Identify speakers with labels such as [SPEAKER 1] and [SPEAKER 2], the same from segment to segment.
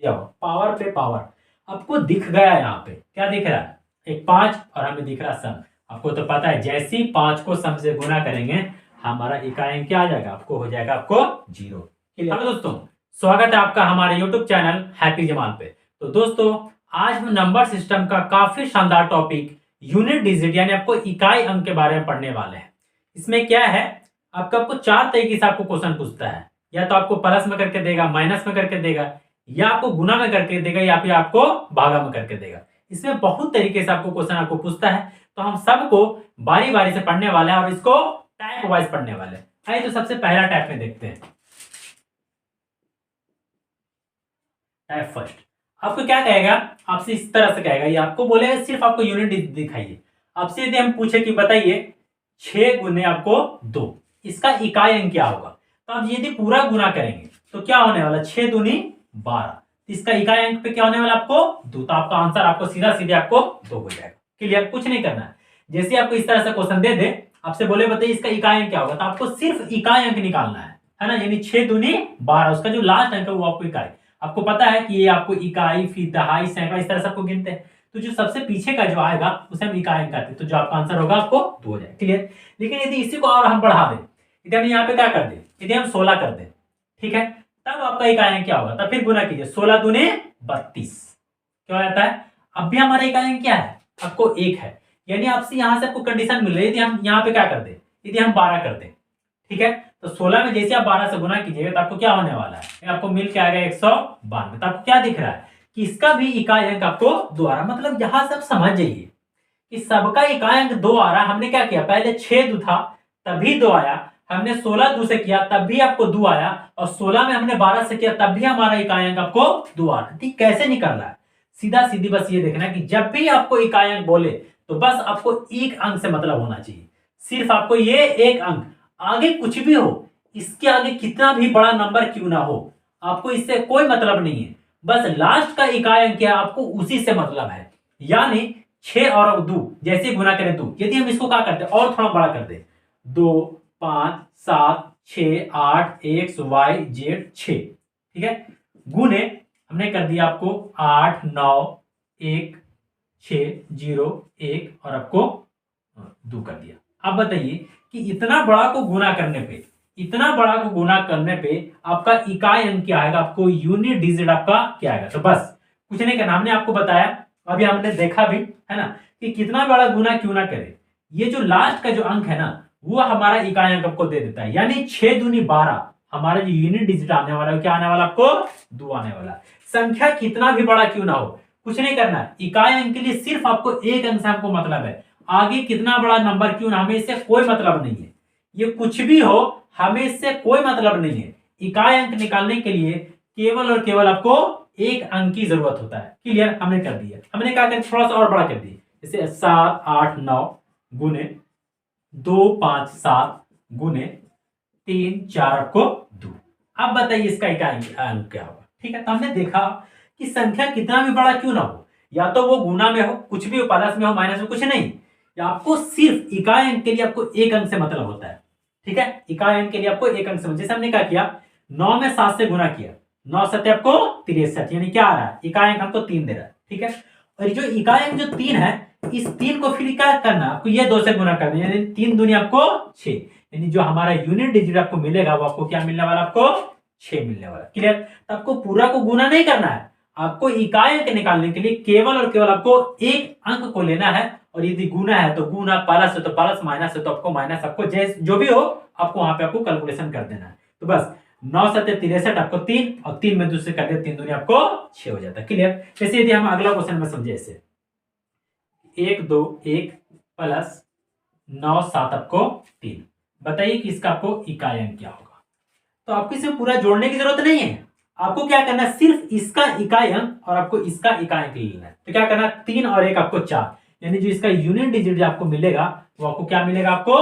[SPEAKER 1] दिया हुआ पावर पे पावर आपको दिख गया। यहाँ पे क्या दिख रहा है, एक 5 और हमें दिख रहा सम। आपको तो पता है जैसे ही 5 को सम से गुना करेंगे हमारा इकाई अंक क्या आ जाएगा, आपको हो जाएगा आपको 0। हेलो दोस्तों, स्वागत है आपका हमारे यूट्यूब चैनल हैप्पी जमाल पे। तो दोस्तों आज हम नंबर सिस्टम का काफी शानदार टॉपिक यूनिट डिजिट यानी आपको इकाई अंक के बारे में पढ़ने वाले हैं। इसमें क्या है, आपको 4 तरीके से आपको क्वेश्चन पूछता है। या तो आपको प्लस में करके देगा, माइनस में करके देगा, या आपको गुना में करके देगा, या फिर आपको भागा में करके देगा। इसमें बहुत तरीके से आपको क्वेश्चन आपको पूछता है। तो हम सबको बारी बारी से पढ़ने वाले हैं और इसको टाइप वाइज पढ़ने वाले हैं। आइए तो सबसे पहला टाइप में देखते हैं। टाइप फर्स्ट आपको क्या कहेगा, आपसे इस तरह से कहेगा, ये आपको बोलेगा सिर्फ आपको यूनिट दिखाइए। आपसे यदि हम पूछे कि बताइए 6 गुने आपको 2, इसका इकाई अंक क्या होगा, तो आप यदि पूरा गुना करेंगे तो क्या होने वाला, 6 दूनी 12, इसका इकाई अंक पे क्या होने वाला आपको 2। तो आपका आंसर आपको सीधा सीधे आपको 2 हो जाएगा। क्लियर, कुछ नहीं करना है। जैसे आपको इस तरह से क्वेश्चन दे दे, आपसे बोले बताइए इसका इकाई अंक क्या होगा, तो आपको सिर्फ इकाई अंक निकालना है ना। यानी 6 दूनी 12, उसका जो लास्ट अंक है वो आपको इकाई। आपको पता है कि ये आपको इकाई, फीट, दहाई, सैकड़ा इस तरह से आपको गिनते हैं। तो जो सबसे पीछे का जो आएगा उसे हम इकाई अंक कहते हैं। तो जो आपका आंसर होगा आपको 2 हो जाएगा। क्लियर। लेकिन यदि इसी को और हम बढ़ा दें, यदि हम यहाँ पे क्या कर दें, यदि हम 16 कर दें, ठीक है, तब आपका इकाई अंक क्या होगा, तब फिर गुना कीजिए, 16 दूने 32 क्या आता है। अब भी हमारा इकाई अंक क्या है, आपको 1 है। यानी आपसे यहां से आपको कंडीशन मिल रही है, यदि हम यहाँ पे क्या कर दें, यदि हम 12 कर दें, ठीक है, तो 16 में जैसे आप 12 से गुना कीजिएगा तो आपको क्या होने वाला है, आपको मिल के आएगा 192। तो आपको क्या दिख रहा है कि इसका भी इकाई अंक आपको 2 आ रहा। मतलब यहां से आप समझ जाइए कि सबका इकाई अंक 2 आ रहा। हमने क्या किया, पहले 6 2 था तभी 2 आया, हमने 16 2 से किया तब भी आपको 2 आया, और 16 में हमने 12 से किया तब भी हमारा इकाई अंक आपको 2 आ रहा है। ठीक, कैसे निकल रहा है, सीधा सीधी बस ये देखना कि जब भी आपको इकाई अंक बोले तो बस आपको एक अंक से मतलब होना चाहिए। सिर्फ आपको ये एक अंक, आगे कुछ भी हो, इसके आगे कितना भी बड़ा नंबर क्यों ना हो, आपको इससे कोई मतलब नहीं है। बस लास्ट का इकाई अंक क्या, आपको उसी से मतलब है। यानी 6 और 2 जैसे गुना करें 2, यदि हम इसको क्या करते और थोड़ा बड़ा कर दे, 2 5 7 6 8 x y z 6, ठीक है, गुने हमने कर दिया आपको 8 9 1 6 0 1 और आपको 2 कर दिया। अब बताइए कि इतना बड़ा को गुना करने पे, इतना बड़ा को गुना करने पे आपका इकाई अंक क्या आएगा, आपको यूनिट डिजिट आपका क्या आएगा। तो बस कुछ नहीं करना, हमने आपको बताया, अभी हमने देखा भी है ना कि कितना बड़ा गुना क्यों ना करे, ये जो लास्ट का जो अंक है ना वो हमारा इकाई अंक आपको दे देता है। यानी 6 दूनी 12, हमारा जो यूनिट डिजिट आने वाला है क्या आने वाला, आपको 2 आने वाला। संख्या कितना भी बड़ा क्यों ना हो, कुछ नहीं करना, इकाई अंक के लिए सिर्फ आपको एक अंक से हमको मतलब है। आगे कितना बड़ा नंबर क्यों ना, हमें इससे कोई मतलब नहीं है। ये कुछ भी हो, हमें इससे कोई मतलब नहीं है। इकाई अंक निकालने के लिए केवल और केवल आपको एक अंक की जरूरत होता है। क्लियर, हमने कर दिया। हमने क्या कर, थोड़ा सा और बड़ा कर दिया, जैसे 7 8 9 गुने 2 5 7 गुने 3 4 को 2। अब बताइए इसका इकाई अंक क्या होगा। ठीक है, तो हमने देखा कि संख्या कितना भी बड़ा क्यों ना हो, या तो वो गुना में हो, कुछ भी हो, प्लस में हो, माइनस में, कुछ नहीं, या आपको सिर्फ इकाई अंक के लिए आपको एक अंक से मतलब होता है। ठीक है, इकाई अंक के लिए आपको एक अंक से, जैसे हमने क्या किया, 9 में 7 से गुना किया, 9 सत्य आपको 63, यानी क्या आ रहा है, इकाई अंक हमको 3 दे रहा है। ठीक है, और जो इकाई अंक जो 3 है, इस 3 को फिर क्या करना, आपको ये 2 से गुना करना, यानी 3 दूनी आपको 6, यानी जो हमारा यूनिट डिजिट आपको मिलेगा वो आपको क्या मिलने वाला, आपको 6 मिलने वाला। क्लियर, तो आपको पूरा को गुना नहीं करना है, आपको इकाई अंक निकालने के लिए केवल और केवल आपको एक अंक को लेना है, और यदि गुना है तो गुना, प्लस है तो प्लस, माइनस है तो आपको माइनस, आपको जो भी हो आपको वहां पे आपको कैलकुलेशन कर देना है। तो बस 9 7 63 आपको 3, और 3 में दूसरे कर दिया, 3 दूनी आपको 6 हो जाता है। क्लियर। जैसे यदि हम अगला क्वेश्चन में समझे, ऐसे 1 2 1 प्लस 9 7 आपको 3, बताइए कि इसका आपको इकाई अंक क्या होगा। तो आपको इसे पूरा जोड़ने की जरूरत नहीं है, आपको क्या करना है, सिर्फ इसका इकाई अंक और आपको इसका इकाई अंक लेना है। तो क्या करना, 3 और 1 आपको 4, यानी जो इसका यूनिट डिजिट जो आपको मिलेगा वो आपको क्या मिलेगा, आपको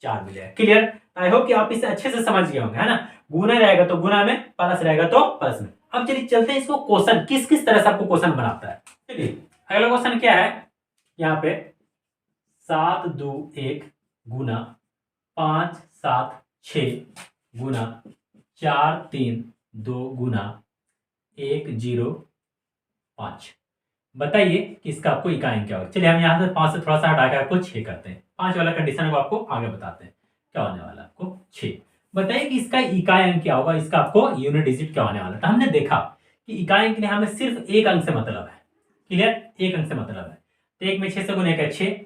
[SPEAKER 1] 4 मिलेगा। क्लियर, आई होप कि आप इसे अच्छे से समझ गए होंगे, है ना। गुना रहेगा तो गुना में, प्लस रहेगा तो प्लस में। अब चलिए चलते हैं इसको क्वेश्चन किस किस तरह से आपको क्वेश्चन बनाता है। चलिए अगला क्वेश्चन क्या है, यहाँ पे 7 2 1 गुना 5 7 6 गुना 4 3 2 गुना 105। बताइए कि इसका आपको इकाई अंक क्या होगा। चलिए हम यहाँ से 5 से थोड़ा सा हटा के आपको 6 करते हैं। 5 वाला कंडीशन को आपको आगे बताते हैं क्या होने वाला है आपको 6। बताइए कि इसका इकाई अंक क्या होगा, इसका आपको यूनिट डिजिट क्या होने वाला है। तो हमने देखा कि इकाई अंक ने हमें सिर्फ एक अंक से मतलब है। क्लियर, एक अंक से मतलब है। तो एक में 6 से गुने का 6,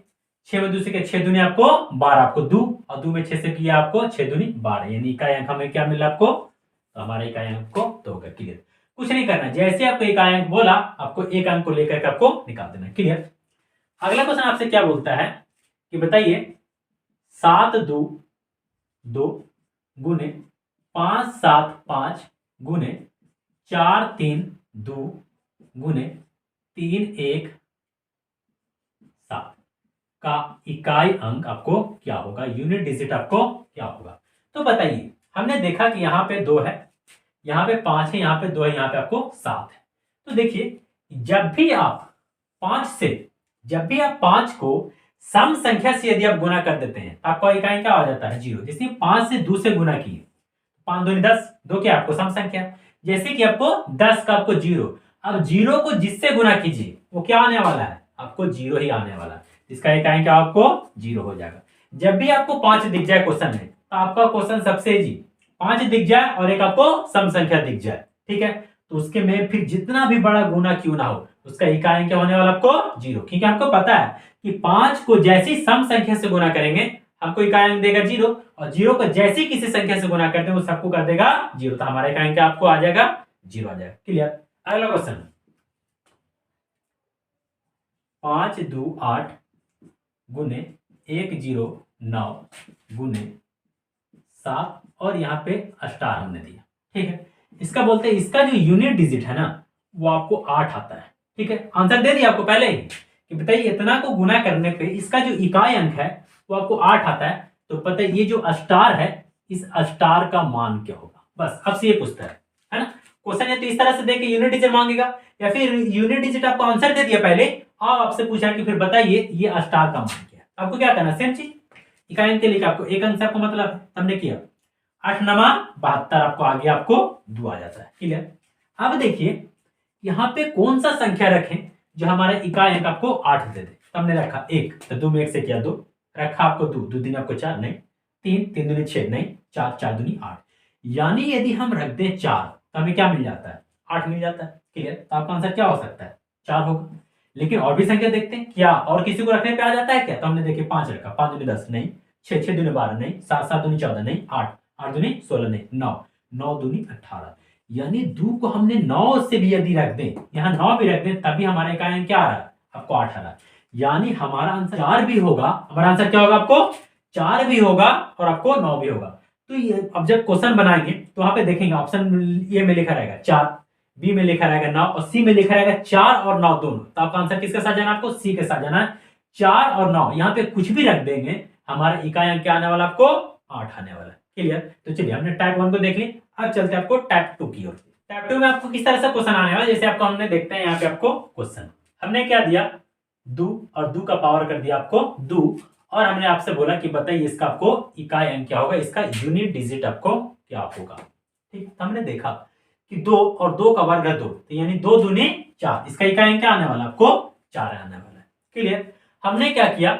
[SPEAKER 1] 6 में दूसरे के 6 दूनी आपको 12, आपको 2, और 2 में 6 से किया आपको 6 दूनी 12, यानी इकाई अंक हमें क्या मिला आपको, तो हमारे इकाई अंक को 2 होगा। क्लियर, कुछ नहीं करना, जैसे आपको इकाई अंक बोला आपको एक अंक को लेकर के आपको निकाल देना। क्लियर, अगला क्वेश्चन आपसे क्या बोलता है कि बताइए 7 2 2 गुने 5 7 5 गुने 4 3 2 गुने 3 1 7 का इकाई अंक आपको क्या होगा, यूनिट डिजिट आपको क्या होगा। तो बताइए, हमने देखा कि यहाँ पे 2 है, यहाँ पे 5 है, यहाँ पे 2 है, यहाँ पे आपको 7 है। तो देखिए जब भी आप 5 को सम संख्या से यदि आप गुना कर देते हैं तो आपका इकाई क्या हो जाता है, 0। जैसे 5 से 2 से गुना किए, 5 दूनी 10, 2 क्या आपको सम संख्या, जैसे कि आपको 10 का आपको 0, अब 0 को जिससे गुना कीजिए वो क्या आने वाला है, आपको 0 ही आने वाला है। इसका इकाई क्या आपको 0 हो जाएगा। जब भी आपको 5 दिख जाए क्वेश्चन में तो आपका क्वेश्चन सबसे इजी, 5 दिख जाए और एक आपको सम संख्या दिख जाए, ठीक है, तो उसके में फिर जितना भी बड़ा गुना क्यों ना हो उसका इकाई क्या होने वाला आपको 0, क्योंकि आपको पता है कि 5 को जैसी सम संख्या से गुना करेंगे हमको इकाई अंक देगा 0, और 0 को जैसी किसी संख्या से गुना करते हैं वो सबको कर देगा 0, तो हमारा इकाई अंक आपको आ जाएगा 0 आ जाएगा। क्लियर, अगला क्वेश्चन 5 2 8 गुने 1 0 9 गुने 7 और यहाँ पे स्टार हमने दिया, ठीक है। इसका बोलते हैं इसका जो यूनिट डिजिट है ना वो आपको 8 आता है, ठीक है। आंसर दे दिया आपको पहले ही कि बताइए इतना को गुना करने पे इसका जो इकाई अंक है वो आपको 8 आता है। तो पता है ये जो स्टार है इस स्टार का मान क्या होगा, बस अब से ये पूछता है ना क्वेश्चन। है तो इस तरह से देके यूनिट डिजिट मांगेगा, या फिर यूनिट डिजिट आपको आंसर दे दिया पहले, अब आपसे पूछा कि फिर बताइए ये स्टार का मान क्या है। आपको क्या करना, सेम चीज इकाई अंक के लिए आपको एक अंक से आपको मतलब हमने किया 8 नमा 72, आपको आगे आपको 2 आ जाता है। क्लियर, अब देखिए यहाँ पे कौन सा संख्या रखें जो हमारा इकाई अंक आपको 8 दे दे। तो हमने रखा 1, तो 2 में 1 से किया 2, रखा आपको 2, 2 दिन आपको 4 नहीं, 3, 3 दूनी 6 नहीं, 4, 4 दूनी 8, यानी यदि हम रख दें 4 तो हमें क्या मिल जाता है, 8 मिल जाता है। क्लियर, तो आपका आंसर क्या हो सकता है, 4 होगा। लेकिन और भी संख्या देखते हैं क्या और किसी को रखने पे आ जाता है क्या, तो हमने देखिए 5 रखा, 5 दूनी 10 नहीं, 6, 6 दूनी 12 नहीं, 7, 7 दूनी 14 नहीं, 8, 8 दूनी 16 नहीं, 9, 9 दूनी 18, यानी 2 को हमने 9 से भी यदि रख दें, यहाँ 9 भी रख दें तभी हमारे इकाई अंक क्या आ रहा है, आपको 8 आ रहा है। यानी हमारा आंसर 4 भी होगा, हमारा आंसर क्या होगा, आपको 4 भी होगा और आपको 9 भी होगा। तो ये अब जब क्वेश्चन बनाएंगे तो वहां पे देखेंगे ऑप्शन ए में लिखा रहेगा 4, बी में लिखा रहेगा 9 और सी में लिखा रहेगा 4 और 9 दोनों। तो आपका आंसर किसके साथ जाना है, आपको सी के साथ जाना है। 4 और 9 यहाँ पे कुछ भी रख देंगे हमारा इकाई अंक क्या आने वाला, आपको 8 आने वाला है। क्लियर, तो चलिए हमने टाइप 1 को देख लिया, अब चलते हैं आपको टाइप 2 की ओर। टाइप 2 में आपको किस तरह से क्वेश्चन आने वाला, जैसे आपको हमने देखते हैं यहाँ पे आपको क्वेश्चन हमने क्या दिया 2 और 2 का पावर कर दिया आपको 2, और हमने आपसे बोला कि बताइए इसका आपको इकाई अंक क्या होगा, इसका यूनिट डिजिट आपको क्या होगा। ठीक, तो हमने देखा कि 2 और 2 का वर्ग है 2, तो यानी 2 दूनी 4, इसका इकाई अंक क्या आने वाला, आपको 4 आने वाला है। क्लियर, हमने क्या किया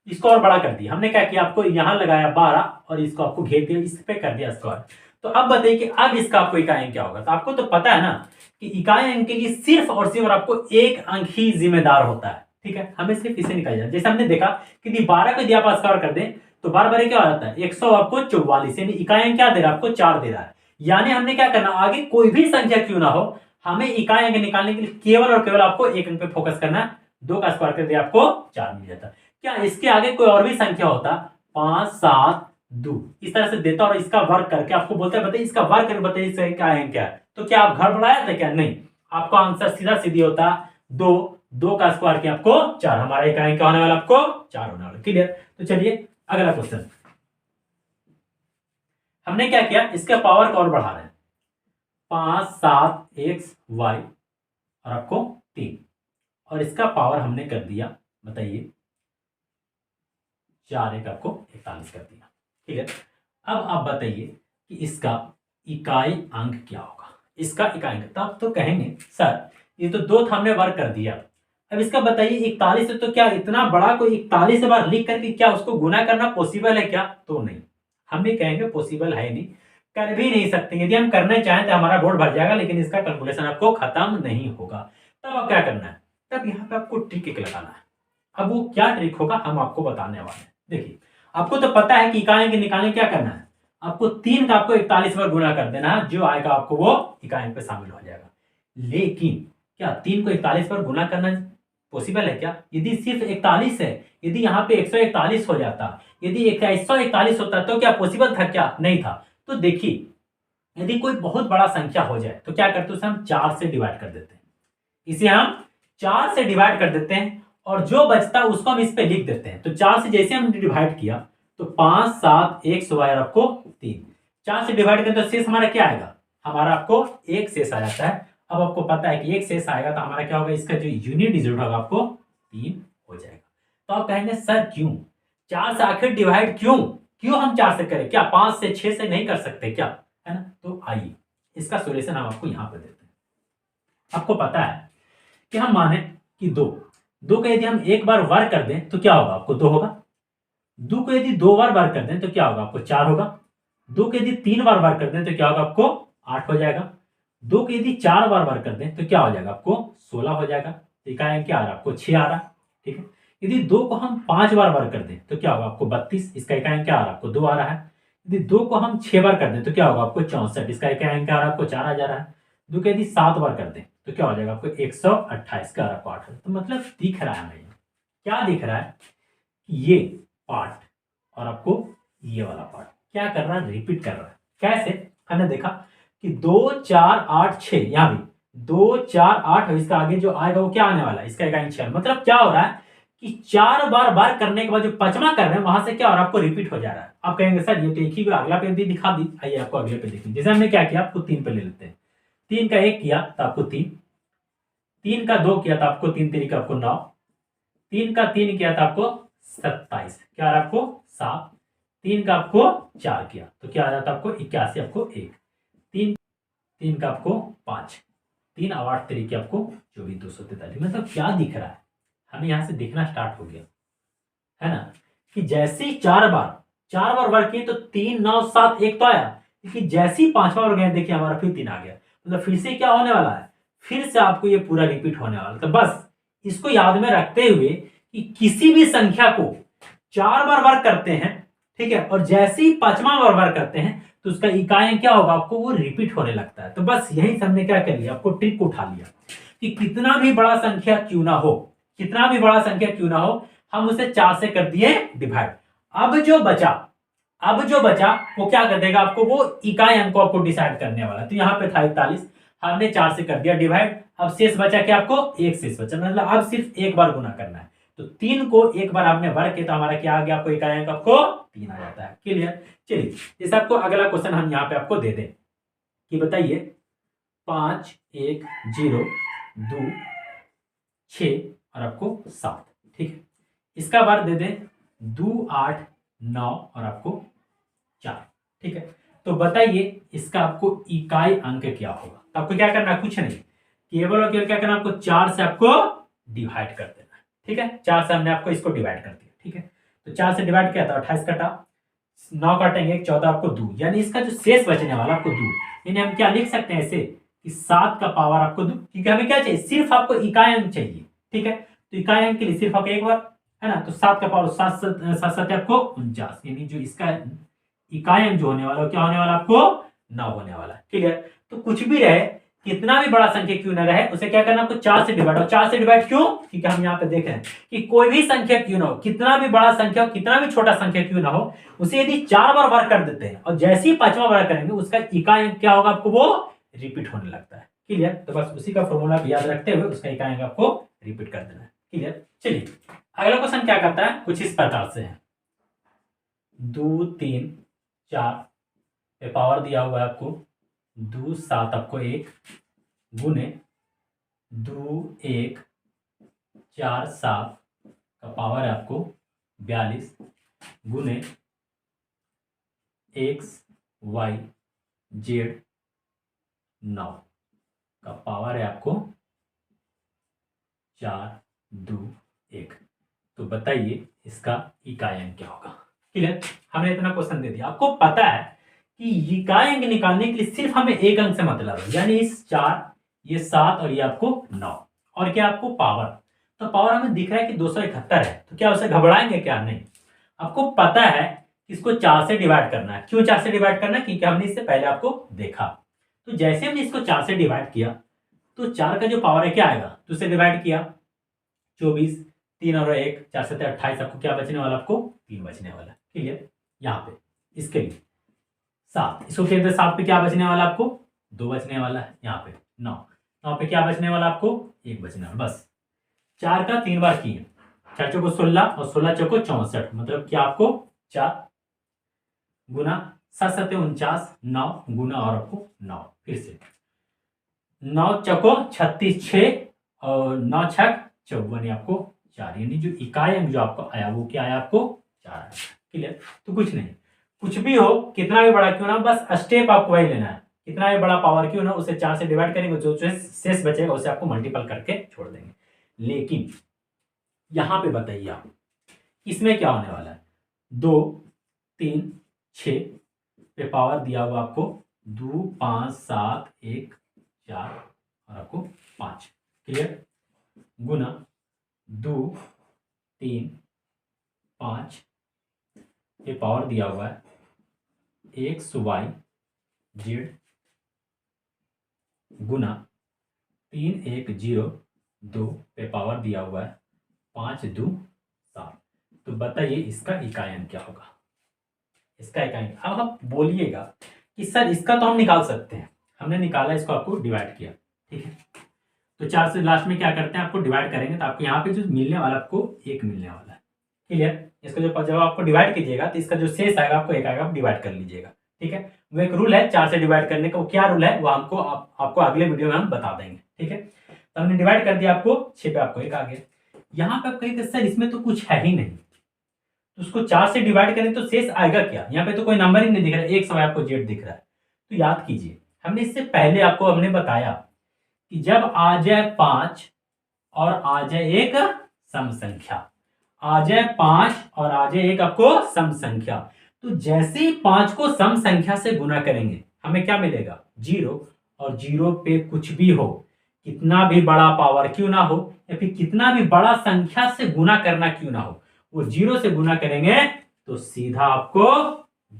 [SPEAKER 1] इसको और बड़ा कर दिया, हमने क्या किया आपको यहां लगाया 12 और इसको आपको घेर दिया, इस पे कर दिया स्क्वायर। तो अब बताइए कि अब इसका आपको इकाई अंक क्या होगा। तो आपको तो पता है ना कि इकाई अंक के लिए सिर्फ और सिर्फ आपको एक अंक ही जिम्मेदार होता है, ठीक है, हमें सिर्फ इसे निकाल जाए। जैसे हमने देखा कि 12 को यदि आप स्क्वायर कर दें तो 12 बार क्या हो जाता है 100, आपको 44, यानी इकाई अंक क्या दे रहा है, आपको 4 दे रहा है। यानी हमने क्या करना, आगे कोई भी संख्या क्यों ना हो हमें इकाई अंक निकालने के लिए केवल और केवल आपको एक अंक पे फोकस करना है। 2 का स्क्वायर कर दिया आपको 4 मिल जाता। क्या इसके आगे कोई और भी संख्या होता 5 7 2 इस तरह से देता और इसका वर्ग करके आपको बोलता है बताइए इसका वर्ग करके बताइए इसका क्या है क्या है, तो क्या आप घर बढ़ाया था क्या, नहीं, आपका आंसर सीधा सीधी होता 2, 2 का स्क्वायर किया आपको 4, हमारा इकाई क्या होने वाला, आपको 4 होने वाला। क्लियर, तो चलिए अगला क्वेश्चन हमने क्या किया, इसके पावर को और बढ़ा रहे हैं 5 7 एक्स वाई और आपको 3, और इसका पावर हमने कर दिया बताइए 4 एक आपको 41 कर दिया। ठीक है, अब आप बताइए कि इसका इकाई अंक क्या होगा, इसका इकाई अंक। तब तो कहेंगे सर ये तो 2 था हमने वर्क कर दिया, अब इसका बताइए 41 है, तो क्या इतना बड़ा कोई 41 बार लिख करके क्या उसको गुना करना पॉसिबल है क्या? तो नहीं, हम भी कहेंगे पॉसिबल है नहीं, कर भी नहीं सकते। यदि हम करना चाहें तो हमारा बोर्ड भर जाएगा, लेकिन इसका कैलकुलेशन आपको खत्म नहीं होगा। तब अब क्या करना है, तब यहाँ पे आपको ट्रिक एक लगाना है। अब वो क्या ट्रिक होगा हम आपको बताने वाले हैं। देखिए आपको तो पता है कि इकाई अंक निकालने क्या करना है, आपको 3 का आपको 41 बार गुना कर देना है, जो आएगा आपको वो इकाई अंक पे शामिल हो जाएगा। लेकिन क्या 3 को 41 बार गुना करना पॉसिबल है क्या? यदि सिर्फ 41 है, यदि यहाँ पे 141 हो जाता, यदि 141 होता तो क्या पॉसिबल था क्या? नहीं था। तो देखिए यदि कोई बहुत बड़ा संख्या हो जाए तो क्या करते हैं, उसे हम 4 से डिवाइड कर देते हैं, इसे हम 4 से डिवाइड कर देते हैं, और जो बचता है उसको हम इस पे लिख देते हैं। तो 4 से जैसे हमने डिवाइड किया तो 5 7 1 100 आपको 3, 4 से डिवाइड करें तो शेष हमारा क्या आएगा, हमारा आपको एक शेष आ जाता है। अब आपको पता है कि एक शेष आएगा तो हमारा क्या होगा, इसका जो यूनिट डिजिट होगा आपको 3 हो जाएगा। तो आप कहेंगे सर क्यों 4 से आखिर डिवाइड क्यों, क्यों हम 4 से करें, क्या 5 से 6 से नहीं कर सकते क्या, है ना? तो आइए इसका सोल्यूशन हम आपको यहां पर देते हैं। आपको पता है कि हम माने कि 2 का यदि हम एक बार वर्ग कर दें तो क्या होगा, आपको 2 होगा। 2 को यदि 2 बार वर्ग कर दें तो क्या होगा, आपको 4 होगा। 2 को यदि 3 बार वर्ग कर दें तो क्या होगा, आपको 8 हो जाएगा। 2 को यदि 4 बार वर्ग कर दें तो क्या हो जाएगा, आपको 16 हो जाएगा। तो इकाई क्या आ रहा है, आपको 6 आ रहा है। ठीक है, यदि 2 को हम 5 बार वर्ग कर दें तो क्या होगा, आपको 32, इसका इकाई क्या आ रहा है, आपको 2 आ रहा है। यदि 2 को हम 6 बार कर दें तो क्या होगा, आपको 64, इसका इकाई क्या आ रहा है, आपको 4 आ जा रहा है। 2 को यदि 7 बार कर दें तो क्या हो जाएगा, आपको 128 का आपको 8। तो मतलब दिख रहा है हमें, क्या दिख रहा है, ये पार्ट और आपको ये वाला पार्ट क्या कर रहा है, रिपीट कर रहा है। कैसे, हमने देखा कि 2 4 8 6, यहां भी 2 4 8, और इसका आगे जो आएगा वो क्या आने वाला है, इसका इकाई 6। मतलब क्या हो रहा है कि 4 बार बार करने के बाद जो पांचवा कर रहे हैं वहां से क्या हो रहा है, आपको रिपीट हो जा रहा है। आप कहेंगे सर ये तो एक ही अगला पेज भी दिखा दी, आइए आपको अगले पे देखिए। जैसे हमने क्या किया, आपको 3 पे ले लेते हैं। 3 का 1 किया तो आपको 3, 3 का 2 किया तो आपको 3 3 का आपको 9, 3 का 3 किया तो आपको 27, क्या आ रहा है आपको 7, 3 का आपको 4 किया तो क्या आ जाता है आपको 81, आपको 1, 3 3 का आपको 5, 3 और 8 तरीके आपको 24 243। मतलब क्या दिख रहा है, हमें यहां से दिखना स्टार्ट हो गया है ना, कि जैसे ही 4 बार वर्क किए तो 3 9 7 1 तो आया, लेकिन जैसे ही 5वां बार गए देखिए हमारा फिर 3 आ गया। मतलब फिर से क्या होने वाला है, फिर से आपको ये पूरा रिपीट होने वाला है। तो बस इसको याद में रखते हुए कि किसी भी संख्या को 4 बार वर्क करते हैं, ठीक है, और जैसे ही 5वां बार वर्क करते हैं तो उसका इकाई क्या होगा, आपको वो रिपीट होने लगता है। तो बस यही हमने क्या कर लिया, आपको ट्रिक उठा लिया कि कितना भी बड़ा संख्या क्यों ना हो, कितना भी बड़ा संख्या क्यों ना हो, हम उसे 4 से कर दिए डिवाइड। अब जो बचा वो क्या कर देगा, आपको वो इकाई अंक को आपको डिसाइड करने वाला। तो यहाँ पे था 41, हमने 4 से कर दिया डिवाइड। अब शेष बचा क्या, आपको एक शेष बचा, मतलब अब सिर्फ एक बार गुना करना है। तो 3 को एक बार आपने वर्ग किया तो हमारा क्या आ गया, आपको इकाई अंक आपको 3 आ जाता है। क्लियर। चलिए जैसे आपको अगला क्वेश्चन हम यहाँ पे आपको दे दें कि बताइए 5 1 0 2 6 और आपको 7, ठीक है, इसका बार दे दें 2 8 9 और आपको 4, ठीक है। तो बताइए इसका आपको इकाई अंक क्या होगा। तो आपको क्या करना है, कुछ नहीं, केवल और केवल क्या करना है, आपको 4 से आपको डिवाइड कर देना है, ठीक है। 4 से हमने आपको इसको डिवाइड कर दिया, ठीक है। तो 4 से डिवाइड किया तो 28 कटा, 9 काटेंगे 14, आपको 2, यानी इसका जो शेष बचने वाला आपको 2, यानी हम क्या लिख सकते हैं ऐसे कि 7 का पावर आपको 2, क्योंकि हमें क्या चाहिए, सिर्फ आपको इकाई अंक चाहिए, ठीक है। तो इकाई अंक के लिए सिर्फ आपको एक बार, है ना, तो 7 का पावर 7 7 7 आपको 49, यानी जो इसका इकाई अंक जो होने वाला क्या होने वाला, आपको 9 होने वाला। क्लियर। तो कुछ भी रहे, कितना भी बड़ा संख्या क्यों ना रहे, उसे क्या करना, आपको 4 से डिवाइड। और 4 से डिवाइड क्यों, क्योंकि हम यहाँ पे देख रहे हैं कि कोई भी संख्या क्यों ना हो, कितना भी बड़ा संख्या हो, कितना भी छोटा संख्या क्यों ना हो, उसे यदि 4 बार वर्ग कर देते हैं और जैसे ही 5वां वर्ग करेंगे उसका इकाई अंक क्या होगा, आपको वो रिपीट होने लगता है। क्लियर। तो बस उसी का फॉर्मूला याद रखते हुए उसका इकाई अंक आपको रिपीट कर देना है। क्लियर। चलिए अगला क्वेश्चन क्या करता है, कुछ इस प्रकार से है, 2 3 4 पे पावर दिया हुआ है आपको 2 7 आपको 1 गुने 2 1 4 7 का पावर है आपको 42 गुने x y z 9, का पावर है आपको 4 2 1। तो बताइए इसका इकाई अंक क्या होगा। क्लियर, हमने इतना क्वेश्चन दे दिया। आपको पता है कि इकाई अंक निकालने के लिए सिर्फ हमें एक अंक से मतलब है, यानी इस 4, ये 7 और ये आपको 9, और क्या आपको पावर। तो पावर हमें दिख रहा है कि 271 है, तो क्या उसे घबराएंगे क्या? नहीं। आपको पता है इसको 4 से डिवाइड करना है। क्यों 4 से डिवाइड करना है? क्योंकि हमने इससे पहले आपको देखा। तो जैसे हमने इसको 4 से डिवाइड किया तो 4 का जो पावर है क्या आएगा, तो उसे डिवाइड किया 24, 3 और 1, 4 7 28, आपको क्या बचने वाला? आपको 3 बचने वाला। क्लियर, यहाँ पे इसके लिए 7, इसको कहते हैं 7 पे क्या बचने वाला? आपको 2 बचने वाला है। यहाँ पे 9, 9 पे क्या बचने वाला? आपको 1 बचने वाला। बस 4 का 3 बार किए, 4 चौको 16 और 16 चौको 64, मतलब क्या आपको 4 गुना 7 7 49, 9 गुना और आपको 9, फिर से 9 चौको 36, 6 और 9 छक 54, आपको 4, यानी जो इकाई अंक जो आपको आया वो क्या आया? आपको 4 आया। क्लियर, तो कुछ नहीं, कुछ भी हो, कितना भी बड़ा क्यों ना, बस स्टेप आपको वही लेना है। कितना भी बड़ा पावर क्यों ना, उसे 4 से डिवाइड करेंगे, जो शेष बचेगा उसे आपको मल्टीपल करके छोड़ देंगे। लेकिन यहां पे बताइए आप इसमें क्या होने वाला है? 2 3 6 पे पावर दिया हुआ आपको 2 5 7 1 4 और आपको 5। क्लियर, गुना 2 3 5 पे पावर दिया हुआ है x y z, गुना 3 1 0 2 पे पावर दिया हुआ है 5 2 7। तो बताइए इसका इकाई अंक क्या होगा? इसका इकाई अंक, अब आप बोलिएगा कि सर इसका तो हम निकाल सकते हैं, हमने निकाला, इसको आपको डिवाइड किया, ठीक है। तो 4 से लास्ट में क्या करते हैं, आपको डिवाइड करेंगे तो आपको यहाँ पे जो मिलने वाला आपको 1 मिलने वाला है। क्लियर, इसको जब आपको डिवाइड कीजिएगा तो इसका जो शेष आएगा आपको 1 आएगा, आप डिवाइड कर लीजिएगा, ठीक है। वो एक रूल है 4 से डिवाइड करने का, वो क्या रूल है वो हमको आपको अगले वीडियो में हम बता देंगे, ठीक है। तो हमने डिवाइड कर दिया, आपको 6 पे आपको 1 आ गया। यहाँ पे आप कहेंगे सर इसमें तो कुछ है ही नहीं, तो उसको 4 से डिवाइड करें तो शेष आएगा क्या? यहाँ पे तो कोई नंबर ही नहीं दिख रहा है, एक समय आपको जेड दिख रहा है। तो याद कीजिए, हमने इससे पहले आपको हमने बताया कि जब आ जाए 5 और आ जाए एक सम संख्या, आ जाए 5 और आ जाए एक आपको सम संख्या, तो जैसे ही 5 को सम संख्या से गुना करेंगे हमें क्या मिलेगा? 0। और 0 पे कुछ भी हो, कितना भी बड़ा पावर क्यों ना हो या फिर कितना भी बड़ा संख्या से गुना करना क्यों ना हो, वो 0 से गुना करेंगे तो सीधा आपको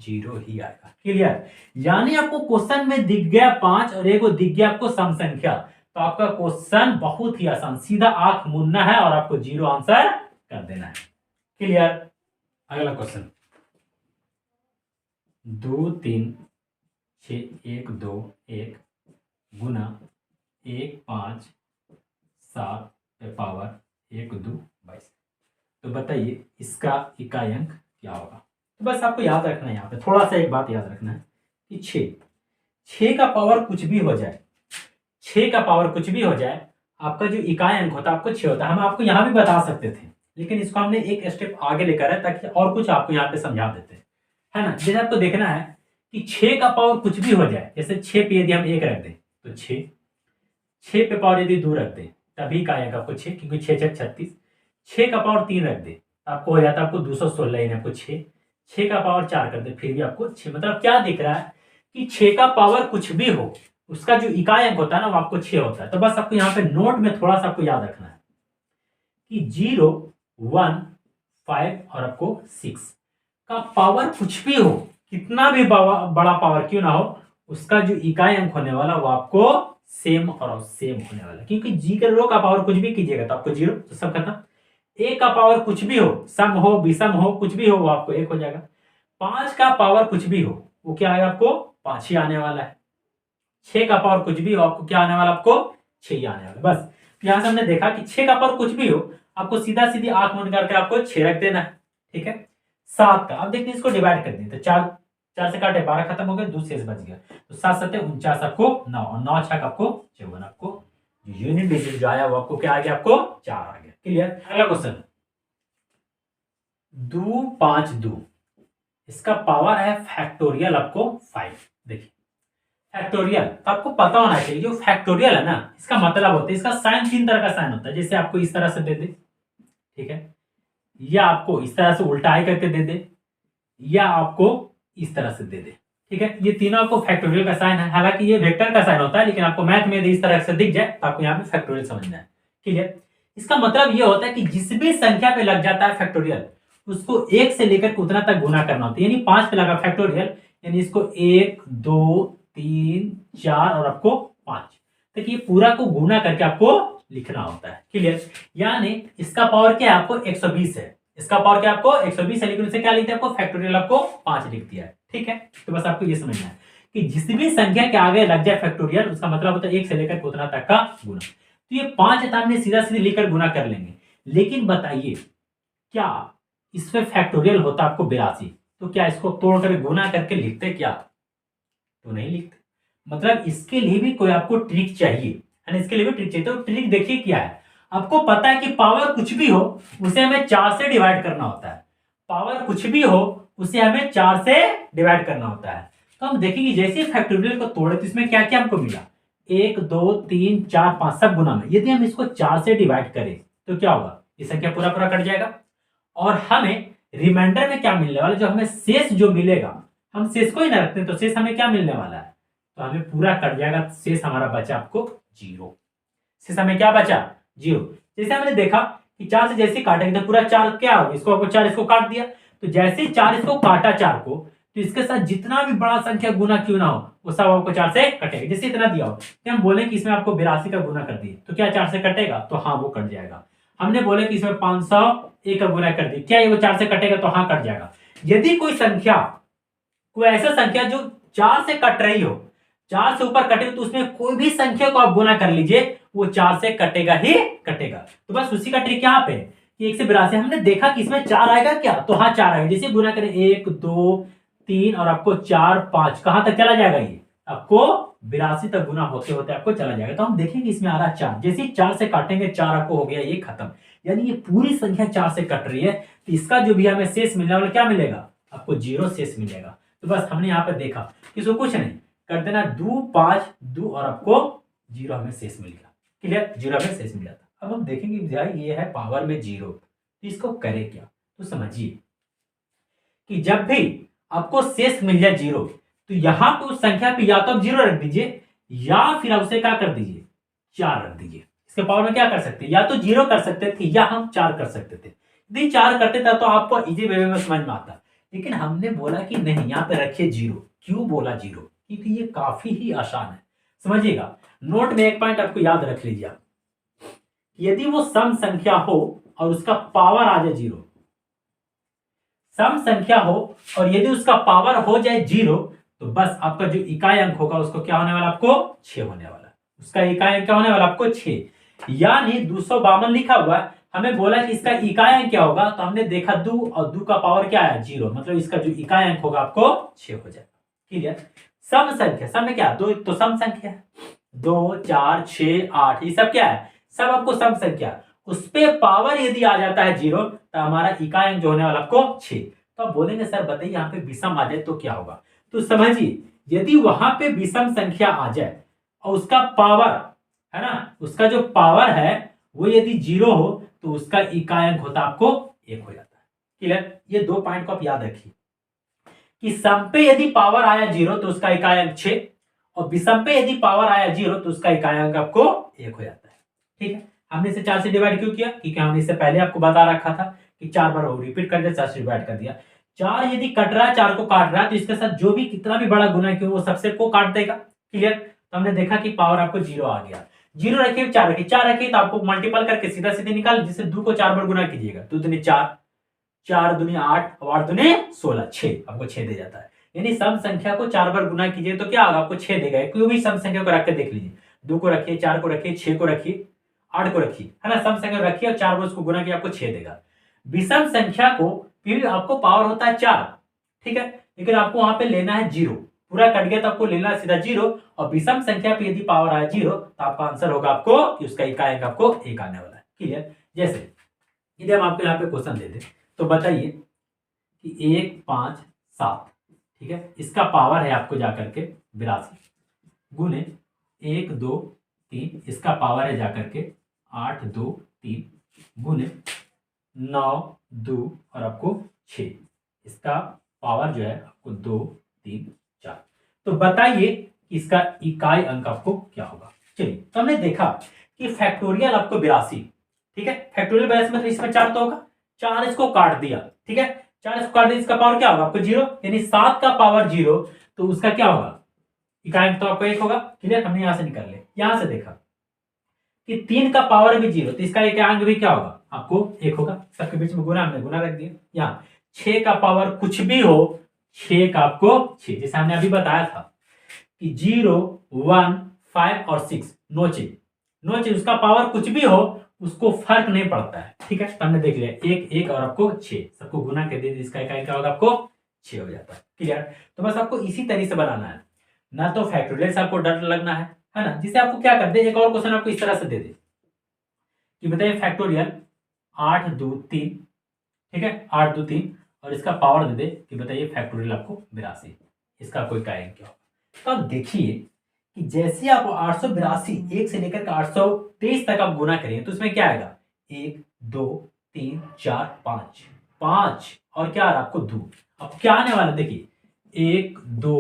[SPEAKER 1] 0 ही आएगा। क्लियर, यानी आपको क्वेश्चन में दिख गया 5 और एक दिख गया आपको सम संख्या, तो आपका क्वेश्चन बहुत ही आसान, सीधा आंख मूंदना है और आपको 0 आंसर कर देना है। क्लियर, अगला क्वेश्चन 2 3 6 1 2 1 गुना 1 5 7 पे पावर 1 2 22। तो बताइए इसका इकाई अंक क्या होगा? तो बस आपको याद रखना है, यहाँ पे थोड़ा सा एक बात याद रखना है कि 6 का पावर कुछ भी हो जाए, 6 का पावर कुछ भी हो जाए, आपका जो इकाई अंक होता है आपको 6 होता है। हम आपको यहाँ भी बता सकते थे, लेकिन इसको हमने एक स्टेप आगे लेकर है ताकि और कुछ आपको यहाँ पे समझा देते हैं, है ना। जैसे आपको देखना है कि 6 का पावर कुछ भी हो जाए, जैसे 6 पे यदि हम 1 रख दें तो 6 पे पावर यदि 2 रख दें तभी का आएगा आपको 6, क्योंकि 6 6 36। 6 का पावर 3 रख दे तो आपको हो जाता है आपको 216, यानी आपको 6 का पावर 4 कर दे फिर भी आपको 6। मतलब क्या दिख रहा है कि 6 का पावर कुछ भी हो, उसका जो इकाई अंक होता है ना वो आपको 6 होता है। तो बस आपको यहाँ पे नोट में थोड़ा सा आपको याद रखना है कि 0 1 5 और आपको 6 का पावर कुछ भी हो, कितना भी बड़ा पावर क्यों ना हो, उसका जो इकाई अंक होने वाला वो आपको सेम और सेम होने वाला, क्योंकि जी के रो का पावर कुछ भी कीजिएगा तो आपको 0, तो सब खत्म। ए का पावर कुछ भी हो, सम हो विषम हो कुछ भी हो, वो आपको 1 हो जाएगा। 5 का पावर कुछ भी हो वो क्या आएगा? आपको 5 ही आने वाला है। 6 का पावर कुछ भी हो आपको क्या आने वाला? आपको 6 ही आने वाला। बस यहां से हमने देखा कि 6 का पावर कुछ भी हो आपको सीधा सीधी आंख बंद करके आपको 6 रख देना है, ठीक है। 7 का, अब देखिए इसको डिवाइड कर दिए तो 4 से काटे 12 खत्म हो गए, 2 शेष बच गया, तो 7 7 49 आपको 9 और 9 6 आपको 54, आपको यूनिट डिजिट जो आया वो आपको क्या आ गया? आपको 4 आ गया। क्लियर, अगला क्वेश्चन 2 5 2, इसका पावर है फैक्टोरियल आपको 5। देखिए फैक्टोरियल तो आपको पता होना चाहिए, जो फैक्टोरियल है ना, इसका मतलब होता है, इसका साइन 3 तरह का साइन होता है। जैसे आपको इस तरह से दे दे, ठीक है, या आपको इस तरह से उल्टा आई करके दे दे, या आपको इस तरह से दे दे, ठीक है। ये तीनों आपको फैक्टोरियल का साइन है। हालांकि ये वेक्टर का साइन होता है, लेकिन आपको मैथ में यदि इस तरह से दिख जाए तो आपको यहाँ पे फैक्टोरियल समझना है, ठीक है। इसका मतलब ये होता है कि जिस भी संख्या पे लग जाता है फैक्टोरियल, उसको 1 से लेकर उतना तक गुना करना होता है। यानी 5 पे लगा फैक्टोरियल, यानी इसको 1 2 3 4 और आपको 5, तो ये पूरा को गुना करके आपको लिखना होता है, क्लियर। यानी इसका पावर क्या है, आपको 120 है। इसका पावर क्या आपको 120 है, लेकिन उसे क्या लिखते हैं, आपको फैक्टोरियल आपको 5 लिख दिया है, ठीक है। तो बस आपको ये समझना है कि जिस भी संख्या के आगे लग जाए फैक्टोरियल, उसका मतलब होता है 1 से लेकर उतना तक का गुना। तो ये 5 था, हमने सीधा सीधे लेकर गुना कर लेंगे। लेकिन बताइए, क्या इसमें फैक्टोरियल होता आपको 82, तो क्या इसको तोड़कर गुना करके लिखते क्या, तो नहीं लिखते। मतलब इसके लिए भी कोई आपको ट्रिक चाहिए, है ना, इसके लिए भी ट्रिक चाहिए। तो ट्रिक देखिए क्या है, आपको पता है कि पावर कुछ भी हो उसे हमें 4 से डिवाइड करना होता है। पावर कुछ भी हो उसे हमें 4 से डिवाइड करना होता है। तो हम देखेंगे जैसे फैक्टोरियल को तोड़े तो इसमें क्या क्या हमको मिला, 1 2 3 4 5 सब गुना में। यदि हम इसको 4 से डिवाइड करें तो क्या होगा, ये संख्या पूरा पूरा कट जाएगा, और हमें रिमाइंडर में क्या मिलने वाला, जो हमें शेष जो मिलेगा, हम शेष को ही ना रखते हैं, तो शेष हमें क्या मिलने वाला है, तो हमें पूरा कट जाएगा। शेष हमारा बचा आपको 0। शेष हमें क्या बचा, 0। जैसे हमने देखा कि 4 से जैसे काटेंगे तो पूरा 4 क्या होगा, इसको आपको 4 इसको काट दिया, तो जैसे 4 इसको काटा 4 को, तो इसके साथ जितना भी बड़ा संख्या गुना क्यों ना हो वो सब आपको 4 से कटेगा। जैसे इतना दिया हो तो हम बोले कि इसमें आपको 82 का गुना कर दिए, तो क्या 4 से कटेगा, तो हाँ वो कट जाएगा। हमने बोले कि इसमें 501 का गुना कर दिया, क्या ये वो 4 से कटेगा, तो हाँ कट जाएगा। यदि कोई संख्या, कोई ऐसा संख्या जो 4 से कट रही हो, 4 से ऊपर कटे, तो उसमें कोई भी संख्या को आप गुना कर लीजिए, वो 4 से कटेगा ही कटेगा। तो बस उसी का ट्रिक यहाँ पे कि 1 से 82 हमने देखा कि इसमें 4 आएगा क्या, तो हाँ 4 आएगा। जैसे गुना करें 1 2 3 और आपको 4 5, कहां तक चला जाएगा, ये आपको 82 तक गुना होते होते आपको चला जाएगा। तो हम देखेंगे इसमें आ रहा 4, जैसे ही 4 से काटेंगे 4 आपको हो गया ये खत्म। यानी ये पूरी संख्या 4 से कट रही है, तो इसका जो भी हमें शेष मिलने वाला क्या मिलेगा, आपको 0 शेष मिलेगा। तो बस हमने यहाँ पे देखा कि इसको कुछ नहीं कर देना, 2 5 2 और आपको 0 हमें शेष मिल गया, क्लियर, 0 हमें शेष मिल जाता। अब हम देखेंगे भाई ये है पावर में 0, तो इसको करे क्या, तो समझिए कि जब भी आपको शेष मिल जाए 0, तो यहां पे उस संख्या पे या तो आप 0 रख दीजिए, या फिर आप उसे क्या कर दीजिए, 4 रख दीजिए। इसके पावर में क्या कर सकते हैं, या तो 0 कर सकते थे या हम 4 कर सकते थे। यदि 4 करते थे तो आपको इजी वे में समझ में आता, लेकिन हमने बोला कि नहीं, यहाँ पे रखिए 0। क्यों बोला 0, क्योंकि ये काफी ही आसान है। समझिएगा, नोट में एक पॉइंट आपको याद रख लीजिए, यदि वो सम संख्या हो और उसका पावर आ जाए 0, सम संख्या हो और यदि उसका पावर हो जाए 0, तो बस आपका जो इकाई अंक होगा उसको क्या होने वाला, आपको 6 होने वाला। उसका इकाई अंक क्या होने वाला, आपको 6। यानी 252 लिखा हुआ है, हमें बोला कि इसका इकाई अंक क्या होगा, तो हमने देखा 2 और 2 का पावर क्या है 0, मतलब इसका जो इकाई अंक होगा आपको 6 हो जाएगा, क्लियर। सम संख्या, सम में क्या, दो तो सम संख्या है, 2 4 6 8, ये सब क्या है, सब आपको सम संख्या। उस पे पावर यदि आ जाता है 0, तो हमारा इकाई अंक जो होने वाला आपको 6। तो आप बोलेंगे सर बताइए यहाँ पे विषम आ जाए तो क्या होगा, तो समझिए यदि वहां पे विषम संख्या आ जाए और उसका पावर है ना, उसका जो पावर है वो यदि 0 हो, तो उसका इकाई अंक होता आपको 1 हो जाता है, क्लियर। ये 2 पॉइंट को आप याद रखिए कि सम पे यदि पावर आया 0 तो उसका इकाई अंक 6, और विषम पे यदि पावर आया 0 तो उसका इकाई अंक आपको 1 हो जाता है, ठीक है। हमने इसे 4 से डिवाइड क्यों किया, क्योंकि हमने इससे पहले आपको बता रखा था कि 4 बार वो रिपीट कर दिया, 4 से डिवाइड कर दिया। 4 यदि कट रहा है, 4 को काट रहा है, तो इसके साथ जो भी कितना भी बड़ा गुना क्यों वो सबसे को काट देगा, क्लियर। तो हमने देखा कि पावर आपको 0 आ गया, 0 रखिए 4 रखिए, 4 रखिए तो आपको मल्टीपल करके सीधा सीधे निकाल, जिससे 2 को 4 बार गुना कीजिएगा, 2 दूनी 4, 4 दूनी 8 और 8 दूनी 16, 6 आपको 6 दे जाता है। यानी सम संख्या को 4 बार गुना कीजिए तो क्या होगा, आपको 6 देगा। कोई भी सम संख्या को रख के देख लीजिए, 2 को रखिए, 4 को रखिए, 6 को रखिए, 8 को रखिए, है ना, सम संख्या रखिए और 4 बार उसको गुना किया आपको 6 देगा। विषम संख्या को फिर आपको पावर होता है 4, ठीक है, लेकिन आपको वहां पे लेना है 0, पूरा कट गया तो आपको लेना है सीधा 0, और विषम संख्या पे यदि पावर आया 0 तो आपका आंसर होगा आपको कि उसका इकाई अंक आपको 1 आने वाला है, क्लियर। जैसे यदि हम आपको यहाँ पे क्वेश्चन दे दें तो बताइए कि 1 5 7, ठीक है, इसका पावर है आपको जाकर के 82, गुने 1 2 3, इसका पावर है जाकर के 8 2 3 गुने 9 2 और आपको 6, इसका पावर जो है आपको 2 3 4। तो बताइए इसका इकाई अंक आपको क्या होगा। चलिए, तो हमने देखा कि फैक्टोरियल आपको 82, ठीक है, फैक्टोरियल 82 मतलब इसमें 4 तो होगा, 4 इसको काट दिया, ठीक है, 4 इसको काट दिया, इसका पावर क्या होगा आपको 0, यानी 7 का पावर 0, तो उसका क्या होगा इकाई अंक तो आपको 1 होगा। क्लियर, हमने यहां से निकाल लिया, यहां से देखा कि 3 का पावर भी 0, तो इसका इकाई अंक भी क्या होगा आपको 1 होगा। सबके बीच में गुना, हमने गुना रख दिया। यहाँ 6 का पावर कुछ भी हो, 6 का आपको 6, जैसे हमने अभी बताया था कि 0 1 5 और 6 नो चेंज उसका पावर कुछ भी हो उसको फर्क नहीं पड़ता है, ठीक है। तो हमने देख लिया 1 1 और आपको 6, सबको गुना कर दिया, इसका इकाई क्या होगा आपको 6 हो जाता है। क्लियर, तो बस आपको इसी तरीके से बनाना है, ना तो फैक्टोरियल से आपको डर लगना है ना। जिसे आपको क्या कर दे, एक और क्वेश्चन आपको इस तरह से दे दे कि बताइए फैक्टोरियल 8 2 3, ठीक है, 8 2 3 और इसका पावर दे दे कि बताइए फैक्टोरियल आपको 82, इसका कोई कारण क्या होगा। तो आप देखिए कि जैसे आप 882 1 से लेकर 823 तक आप गुना करेंगे तो उसमें क्या आएगा 1 2 3 4 5 5 और क्या आ रहा है आपको 2। अब क्या आने वाला देखिए 1 2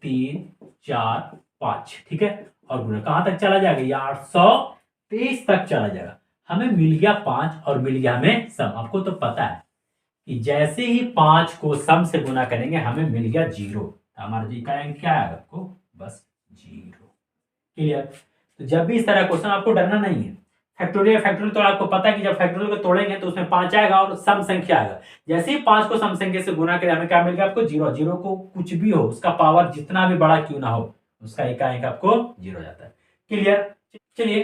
[SPEAKER 1] 3 4 5, ठीक है, और गुना कहां तक चला जाएगा, ये 823 तक चला जाएगा। हमें मिल गया 5 और मिल गया हमें सम। आपको तो पता है कि जैसे ही 5 को सम से गुना करेंगे हमें मिल गया 0, हमारा जी का अंक क्या आएगा आपको बस 0। क्लियर, तो जब भी इस तरह क्वेश्चन आपको डरना नहीं है। फैक्टोरियल तो आपको पता है कि जब फैक्टोरियल को तोड़ेंगे तो उसमें 5 आएगा और सम संख्या आएगा। जैसे ही 5 को सम संख्या से गुना करें हमें क्या मिल गया आपको 0। 0 को कुछ भी हो उसका पावर जितना भी बड़ा क्यों ना हो उसका इकाई अंक आपको 0 हो जाता है। क्लियर, चलिए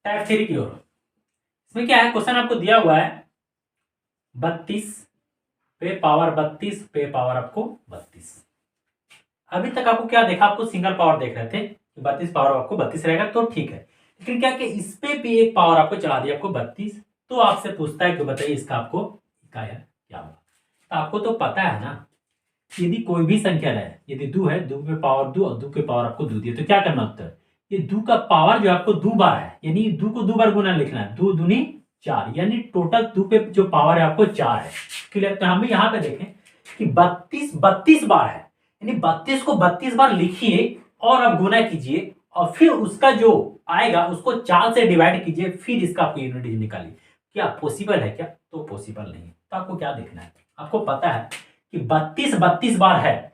[SPEAKER 1] टाइप 3 की ओर। इसमें क्या है, क्वेश्चन आपको दिया हुआ है 32 पे पावर 32 पे पावर आपको 32। अभी तक आपको क्या देखा, आपको सिंगल पावर देख रहे थे, 32 पावर आपको 32 रहेगा तो ठीक है, लेकिन क्या कि इस पे भी एक पावर आपको चला दिया आपको 32, तो आपसे पूछता है कि बताइए इसका आपको इकाई क्या होगा। तो आपको तो पता है ना, यदि कोई भी संख्या रहे, यदि 2 है, 2 पे पावर 2 और 2 के पावर आपको 2 दिए तो क्या करना होता है, ये 2 का पावर जो आपको 2 बार है, यानी 2 को 2 बार गुना लिखना है, 2 दूनी 4, यानी टोटल 2 पे जो पावर है आपको 4 है। क्लियर, तो हम यहाँ पे देखें कि 32 32 बार है, यानी 32 को 32 बार लिखिए और आप गुना कीजिए और फिर उसका जो आएगा उसको 4 से डिवाइड कीजिए, फिर इसका आपको यूनिट निकालिए। क्या पॉसिबल है क्या, तो पॉसिबल नहीं है। तो आपको क्या देखना है, आपको पता है कि 32 32 बार है,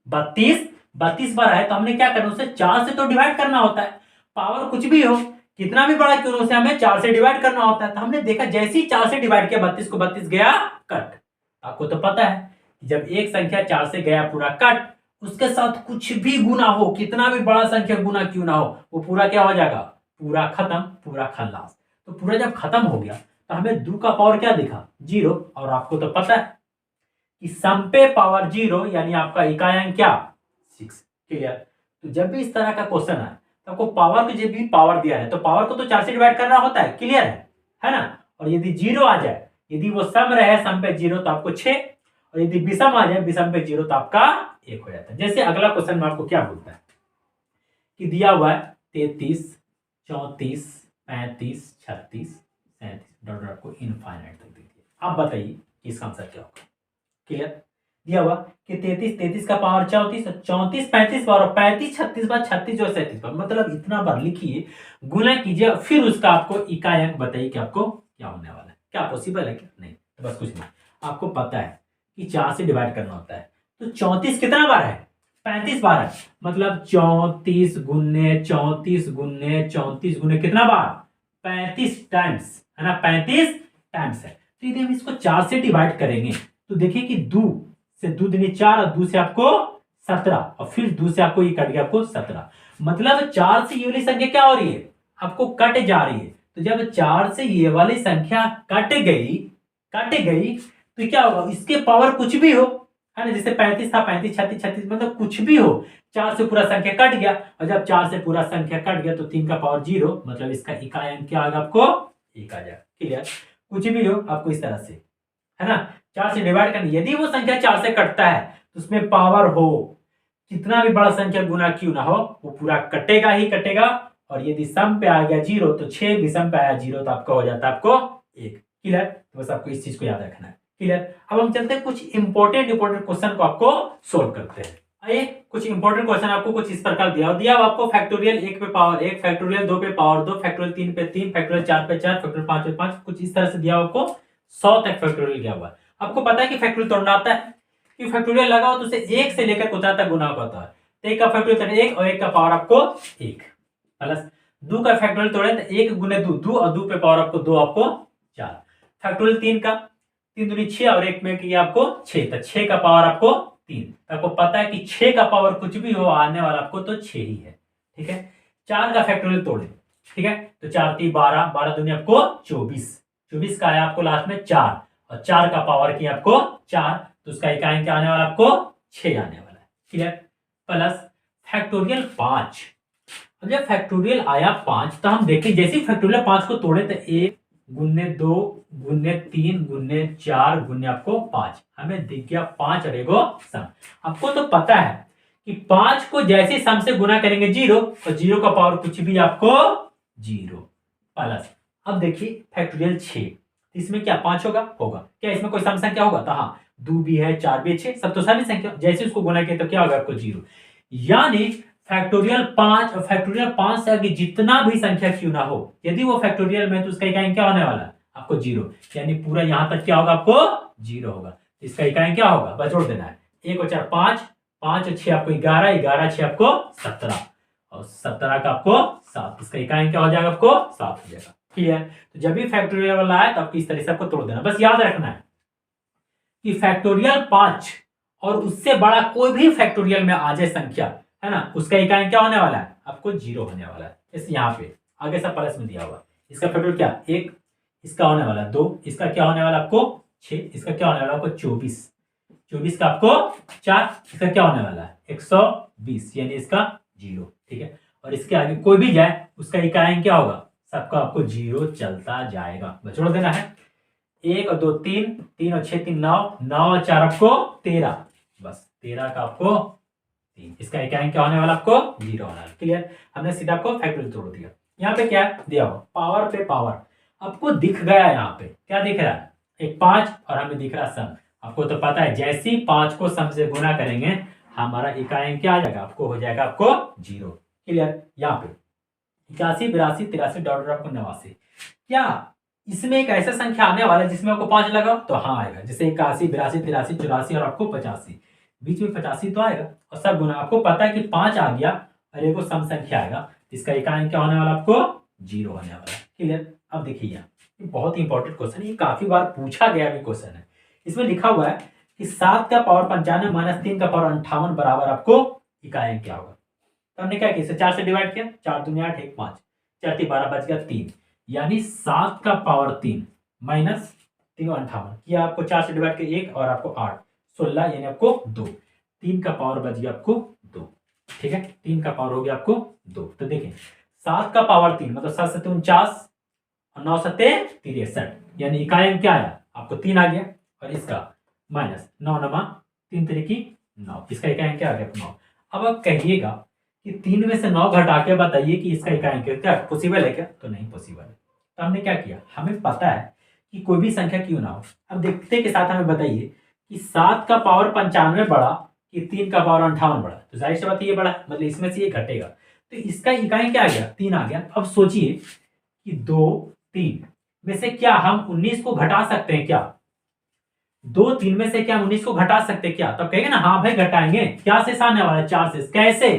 [SPEAKER 1] 32 32 बार है, तो हमने क्या करना, उसे 4 से तो डिवाइड करना होता है। पावर कुछ भी हो, कितना भी बड़ा क्यों, उसे हमें 4 से डिवाइड करना होता है। तो हमने देखा जैसे ही 4 से डिवाइड किया 32 को 32 गया कट। आपको तो पता है जब एक संख्या 4 से गया पूरा कट, उसके साथ कुछ भी गुना हो, कितना भी बड़ा संख्या गुना क्यों ना हो, वो पूरा क्या हो जाएगा, पूरा खत्म, पूरा खल्लास। तो पूरा जब खत्म हो गया तो हमें 2 का पावर क्या दिखा 0, और आपको तो पता है कि सम पे पावर 0 यानी आपका इकाई अंक क्या 6। क्लियर, तो जब भी इस तरह का क्वेश्चन है तो आपको पावर को जब भी पावर दिया है तो पावर को तो 4 से डिवाइड करना होता है। क्लियर है ना, और यदि 0 आ जाए, यदि वो सम रहे सम पे 0 तो आपको 6, और यदि विषम आ जाए विषम पे 0 तो आपका 1 हो जाता है। जैसे अगला क्वेश्चन में आपको क्या बोलता है कि दिया हुआ है 33 34 35 36 37 डॉट आपको इनफाइनाइट तक दीजिए। आप बताइए इसका आंसर क्या होगा। क्लियर, दिया हुआ कि 33 33 का पावर 34, 34 35 बार, 35 36 बार, 36 और 37 बार, मतलब इतना बार लिखिए, गुना कीजिए, फिर उसका आपको इकाई अंक बताइए कि आपको क्या होने वाला है। क्या पॉसिबल है क्या, नहीं। तो बस कुछ नहीं, आपको पता है कि 4 से डिवाइड करना होता है, तो 34 कितना बार है 35 बार है, मतलब 34 गुने 34 गुने 34 गुने कितना बार 35 टाइम्स, है ना, 35 टाइम्स है। तो यदि हम इसको 4 से डिवाइड करेंगे तो देखिए कि 2 से 2 दूनी 4 और 2 से आपको 17, और फिर 2 से आपको ये कट गया आपको 17, मतलब 4 से ये वाली संख्या क्या हो रही है आपको कट जा रही है। तो जब 4 से ये वाली संख्या कट गई तो क्या होगा, इसके पावर कुछ भी हो, है ना, जैसे 35 था 35 36 36, मतलब कुछ भी हो, 4 से पूरा संख्या कट गया, और जब 4 से पूरा संख्या कट गया तो 3 का पावर 0, मतलब इसका इकाई अंक क्या आएगा आपको 1 आ जाएगा। क्लियर, कुछ भी हो आपको इस तरह से, है ना, 4 से डिवाइड करना, यदि वो संख्या 4 से कटता है तो उसमें पावर हो, कितना भी बड़ा संख्या गुना क्यों ना हो वो पूरा कटेगा ही कटेगा। और यदि सम पे आ गया 0 तो 6 भी सम पे आया 0 तो आपका हो जाता है आपको 1। क्लियर? तो बस आपको इस चीज को याद रखना है। क्लियर? अब हम चलते हैं कुछ इंपॉर्टेंट क्वेश्चन को आपको सोल्व करते हैं। आइए कुछ इंपॉर्टेंट क्वेश्चन आपको कुछ इस प्रकार दिया आपको फैक्टोरियल 1 पे पावर 1, फैक्टोरियल 2 पे पावर 2, फैक्टोरियल 3 पे 3, फैक्टोरियल 4 पे 4, फैक्टोरियल 5 पे 5, कुछ इस तरह से दिया आपको 100 तक फैक्टोरियल दिया हुआ है। आपको पता है कि फैक्टोरियल तोड़ना आता है कि फैक्टोरियल लगाओ तो उसे 1 से लेकर कुछ तक गुना होता है। तो 1 का फैक्टोरियल 1 और 1 का पावर आपको 1 प्लस 2 का फैक्टोरियल तोड़े तो 1 गुने 2 2 और 2 पे पावर आपको 2 आपको 4। फैक्टोरियल 3 का 3 दूनी 6 और 1 में किया आपको 6 तो 6 का पावर आपको 3। आपको पता है कि 6 का पावर कुछ भी हो आने वाला आपको तो 6 ही है। ठीक है? 4 का फैक्टोरियल तोड़े। ठीक है? तो 4 3 12 12 दूनी आपको 24 24 का आया आपको लास्ट में 4 और 4 का पावर किया आपको 4 तो उसका इकाई क्या आने वाला आपको 6 आने वाला है। क्लियर? Plus factorial 5। जब फैक्टोरियल आया 5 तो हम देखें जैसे फैक्टोरियल 5 को तोड़े तो 1 गुने 2 गुने 3 गुने 4 गुने आपको 5 हमें दिख गया 5 और एगो सम। आपको तो पता है कि 5 को जैसे सम से गुना करेंगे 0 और 0 का पावर कुछ भी आपको 0 प्लस। अब देखिए फैक्टोरियल 6 इसमें क्या 5 होगा क्या इसमें कोई सम संख्या होगा? तो हाँ 2 भी है 4 भी है 6 सब तो सभी संख्या जैसे उसको गुना किया तो क्या होगा आपको 0। यानी फैक्टोरियल 5 और फैक्टोरियल 5 से आगे जितना भी संख्या क्यों ना हो यदि वो फैक्टोरियल में तो उसका इकाई क्या होने वाला है आपको 0। यानी पूरा यहां तक क्या होगा आपको 0 होगा। इसका इकाई क्या होगा बस जोड़ देना है 1 और 4 5 5 और 6 आपको 11 11 6 आपको 17 और 17 का आपको 7 इसका इकाई क्या हो जाएगा आपको 7 हो जाएगा। क्लियर? तो जब भी फैक्टोरियल वाला आए तो आपको इस तरह से आपको तोड़ देना। बस याद रखना है कि फैक्टोरियल 5 और उससे बड़ा कोई भी फैक्टोरियल में आ जाए संख्या है ना उसका इकाई क्या होने वाला है आपको 0 होने वाला है। इस यहाँ पे आगे सब प्लस में दिया हुआ इसका फैक्टोरियल क्या 1 इसका होने वाला 2 इसका क्या होने वाला आपको 6 इसका क्या होने वाला आपको 24 24 का आपको 4 इसका क्या होने वाला है 120 यानी इसका 0। ठीक है? और इसके आगे कोई भी जाए उसका इकाई क्या होगा सबका आपको 0 चलता जाएगा। बस जोड़ देना है 1 और 2 3 3 और 6 3 9 9 और 4 आपको 13 बस 13 का आपको 3 इसका इकाई क्या होने वाला आपको 0 होना है। क्लियर? हमने सीधा आपको फैक्टोरियल तोड़ दिया। यहाँ पे क्या दिया हो पावर पे पावर आपको दिख गया यहाँ पे क्या दिख रहा है एक 5 और हमें दिख रहा सम। आपको तो पता है जैसे ही 5 को सम से गुना करेंगे हमारा इकाई क्या आ जाएगा आपको हो जाएगा आपको 0। क्लियर? यहाँ पे 81 82 83 डॉट आपको 89 क्या इसमें एक ऐसा संख्या आने वाला है जिसमें आपको 5 लगाओ तो हाँ आएगा जैसे 81 82 83 84 और आपको 85 बीच में 85 तो आएगा और सब गुना। आपको पता है कि 5 आ गया और एक सम संख्या आएगा इसका इकाई क्या होने वाला आपको 0 होने वाला है। क्लियर? अब देखिए ये बहुत ही इंपॉर्टेंट क्वेश्चन है ये काफी बार पूछा गया भी क्वेश्चन है। इसमें लिखा हुआ है कि 7 का पावर 95 माइनस 3 का पावर 58 बराबर आपको इकाई क्या होगा। तो हमने क्या किया 4 से डिवाइड किया 4 दूनी 8 1 5 4 3 12 बच गया 3 यानी 7 का पावर 3 माइनस 3 58 किया आपको 4 से डिवाइड किया 1 और आपको 8 16 यानी आपको 2 3 का पावर बच गया आपको 2। ठीक है? 3 का पावर हो गया आपको 2। तो देखें 7 का पावर 3 मतलब 7 से 49 और 9 से 63 यानी इकाई क्या आया आपको 3 आ गया और इसका माइनस 9 नमा 3 3 9 इसका इकाई क्या आ गया 9। अब आप कहिएगा कि 3 में से 9 घटा के बताइए कि इसका इकाई क्या पॉसिबल है क्या? तो नहीं पॉसिबल है। तो हमने क्या किया हमें पता है कि कोई भी संख्या क्यों ना हो। अब देखते के साथ हमें बताइए कि 7 का पावर 95 बड़ा कि 3 का पावर 58 बड़ा। तो जाहिर सी बात ये बड़ा मतलब इसमें से ये घटेगा तो इसका इकाई क्या आ गया 3 आ गया। अब सोचिए कि 2 3 में से क्या हम 19 को घटा सकते हैं क्या 2 3 में से क्या हम 19 को घटा सकते हैं क्या? तो कहेंगे ना हाँ भाई घटाएंगे। क्या शेष आने वाला है 4 शेष। कैसे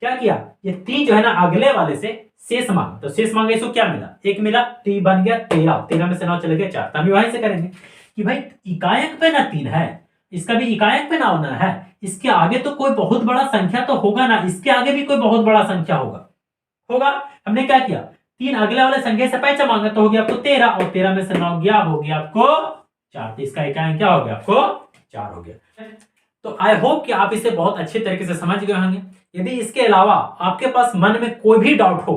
[SPEAKER 1] क्या किया ये 3 जो है ना अगले वाले से शेष मांगा तो शेष मांगे इसको क्या मिला 1 मिला तो ये बन गया 13 13 में से 9 चले गए 4। तो हम वहीं से करेंगे कि भाई इकायक पे ना 3 है इसका भी इकायक पे ना होना है इसके आगे तो कोई बहुत बड़ा संख्या तो होगा ना इसके आगे भी कोई बहुत बड़ा संख्या होगा। हमने क्या किया 3 अगले वाले संख्या से पैसा मांगा तो हो गया आपको 13 और 13 में से 9 गया हो गया आपको 4। तो इसका इकाई क्या हो गया आपको 4 हो गया। तो आई होप कि आप इसे बहुत अच्छे तरीके से समझ गए होंगे। यदि इसके अलावा आपके पास मन में कोई भी डाउट हो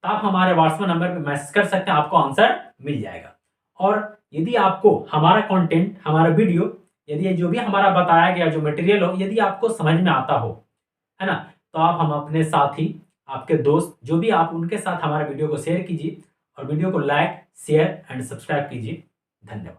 [SPEAKER 1] तो आप हमारे व्हाट्सएप नंबर पर मैसेज कर सकते हैं आपको आंसर मिल जाएगा। और यदि आपको हमारा कंटेंट हमारा वीडियो यदि जो भी हमारा बताया गया जो मटेरियल हो यदि आपको समझ में आता हो है ना। तो आप हम अपने साथी, आपके दोस्त जो भी आप, उनके साथ हमारे वीडियो को शेयर कीजिए और वीडियो को लाइक, शेयर एंड सब्सक्राइब कीजिए। धन्यवाद।